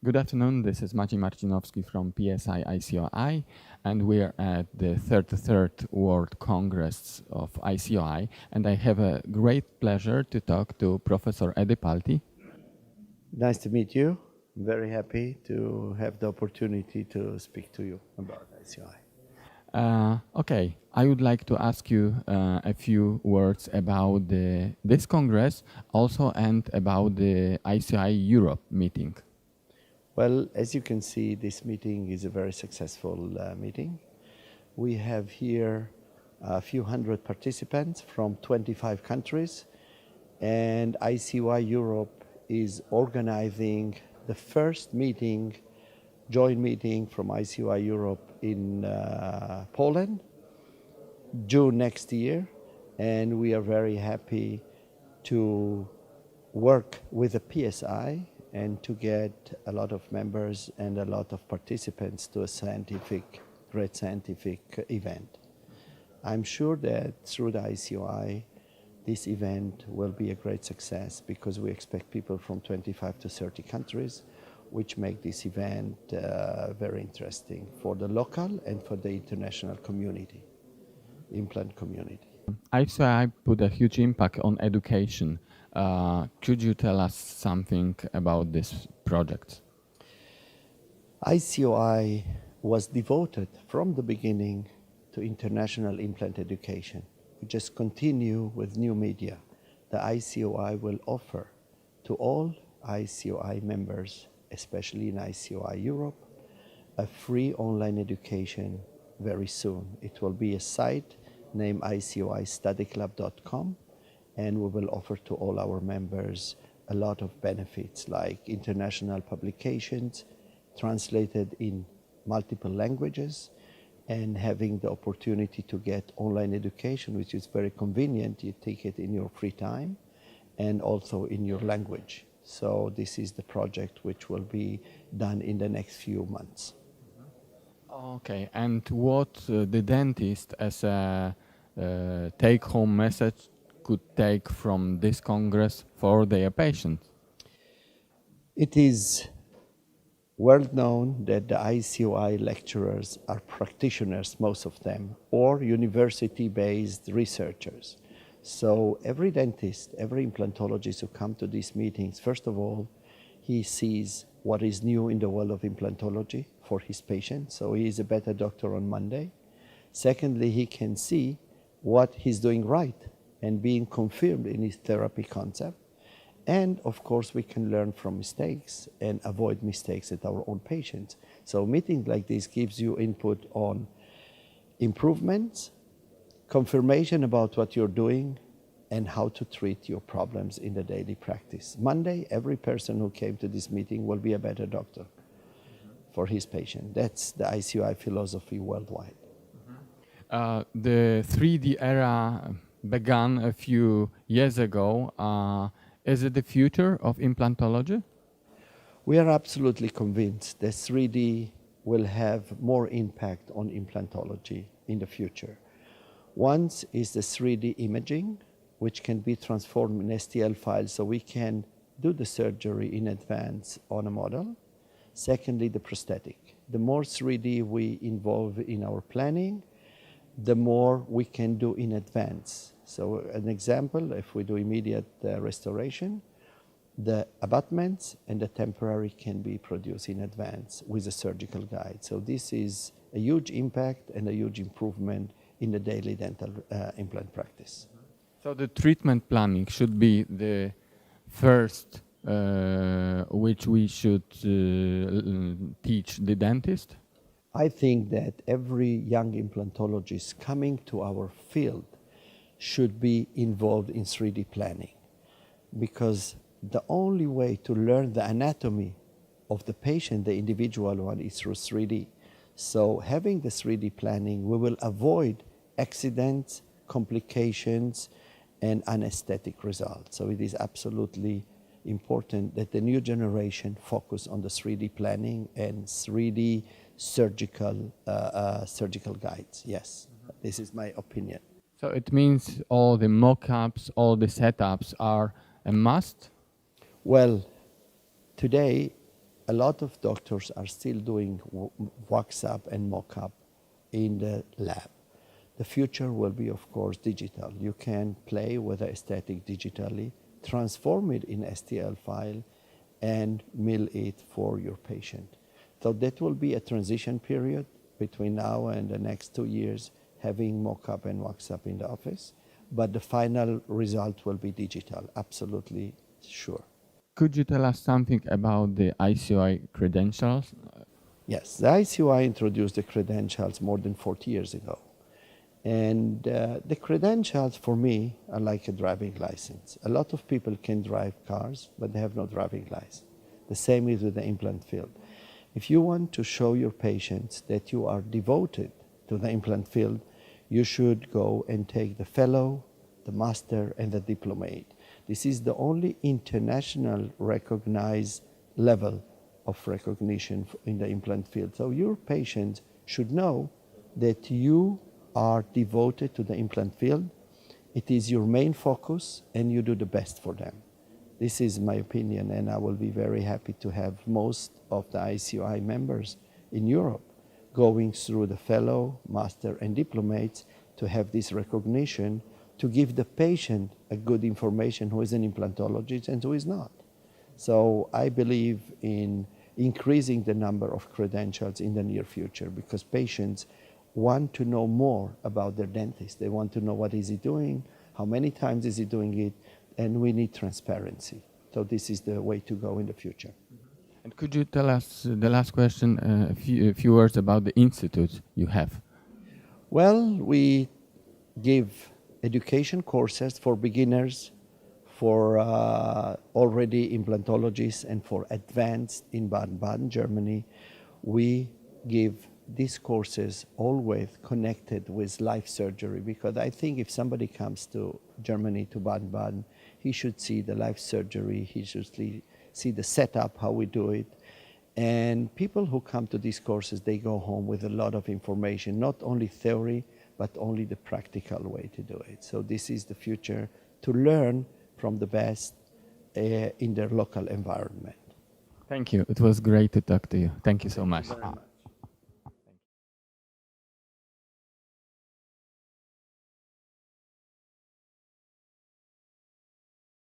Good afternoon, this is Maciej Marcinowski from PSI ICOI, and we are at the 33rd World Congress of ICOI, and I have a great pleasure to talk to Professor Edy Palti. Nice to meet you. I'm very happy to have the opportunity to speak to you about ICOI. Okay, I would like to ask you a few words about this Congress, also and about the ICOI Europe meeting. Well, as you can see, this meeting is a very successful meeting. We have here a few hundred participants from 25 countries, and ICOI Europe is organizing the first meeting, joint meeting from ICOI Europe in Poland, June next year, and we are very happy to work with the PSI and to get a lot of members and a lot of participants to a great scientific event. I'm sure that through the ICOI, this event will be a great success because we expect people from 25 to 30 countries, which make this event very interesting for the local and for the international community, implant community. ICOI put a huge impact on education. Could you tell us something about this project? ICOI was devoted from the beginning to international implant education. We just continue with new media. The ICOI will offer to all ICOI members, especially in ICOI Europe, a free online education very soon. It will be a site named icoistudyclub.com, and we will offer to all our members a lot of benefits like international publications translated in multiple languages and having the opportunity to get online education, which is very convenient. You take it in your free time and also in your language. So this is the project which will be done in the next few months. Okay, and what the dentist as a take-home message could take from this Congress for their patients? It is well known that the ICOI lecturers are practitioners, most of them, or university-based researchers. So every dentist, every implantologist who comes to these meetings, first of all, he sees what is new in the world of implantology for his patients, so he is a better doctor on Monday. Secondly, he can see what he's doing right and being confirmed in his therapy concept. And of course, we can learn from mistakes and avoid mistakes at our own patients. So a meeting like this gives you input on improvements, confirmation about what you're doing, and how to treat your problems in the daily practice. Monday, every person who came to this meeting will be a better doctor for his patient. That's the ICOI philosophy worldwide. The 3D era began a few years ago. Is it the future of implantology? We are absolutely convinced that 3D will have more impact on implantology in the future. One is the 3D imaging, which can be transformed in STL files so we can do the surgery in advance on a model. Secondly, the prosthetic. The more 3D we involve in our planning, the more we can do in advance. So an example, if we do immediate restoration, the abutments and the temporary can be produced in advance with a surgical guide. So this is a huge impact and a huge improvement in the daily dental implant practice. So the treatment planning should be the first which we should teach the dentist? I think that every young implantologist coming to our field should be involved in 3D planning, because the only way to learn the anatomy of the patient, the individual one, is through 3D. So having the 3D planning, we will avoid accidents, complications, and anesthetic results. So it is absolutely important that the new generation focus on the 3D planning and 3D surgical guides. Yes, this is my opinion. So it means all the mock-ups, all the setups are a must? Well, today a lot of doctors are still doing wax-up and mock-up in the lab. The future will be, of course, digital. You can play with the aesthetic digitally, transform it in STL file, and mill it for your patient. So that will be a transition period between now and the next 2 years, having mock-up and wax-up in the office. But the final result will be digital, absolutely sure. Could you tell us something about the ICOI credentials? Yes, the ICOI introduced the credentials more than 40 years ago. And the credentials for me are like a driving license. A lot of people can drive cars, but they have no driving license. The same is with the implant field. If you want to show your patients that you are devoted to the implant field, you should go and take the fellow, the master, and the diplomate. This is the only international recognized level of recognition in the implant field. So your patients should know that you are devoted to the implant field. It is your main focus, and you do the best for them. This is my opinion, and I will be very happy to have most of the ICOI members in Europe going through the fellow, master, and diplomates to have this recognition, to give the patient a good information who is an implantologist and who is not. So I believe in increasing the number of credentials in the near future, because patients want to know more about their dentist. They want to know what is he doing, how many times is he doing it, and we need transparency. So this is the way to go in the future. And could you tell us, the last question, a few words about the institute you have? Well, we give education courses for beginners, for already implantologists, and for advanced in Baden-Baden, Germany. We give these courses always connected with life surgery, because I think if somebody comes to Germany, to Baden-Baden, he should see the life surgery, he should see the setup, how we do it. And people who come to these courses, they go home with a lot of information, not only theory, but only the practical way to do it. So this is the future, to learn from the best in their local environment. Thank you. It was great to talk to you. Thank you so much.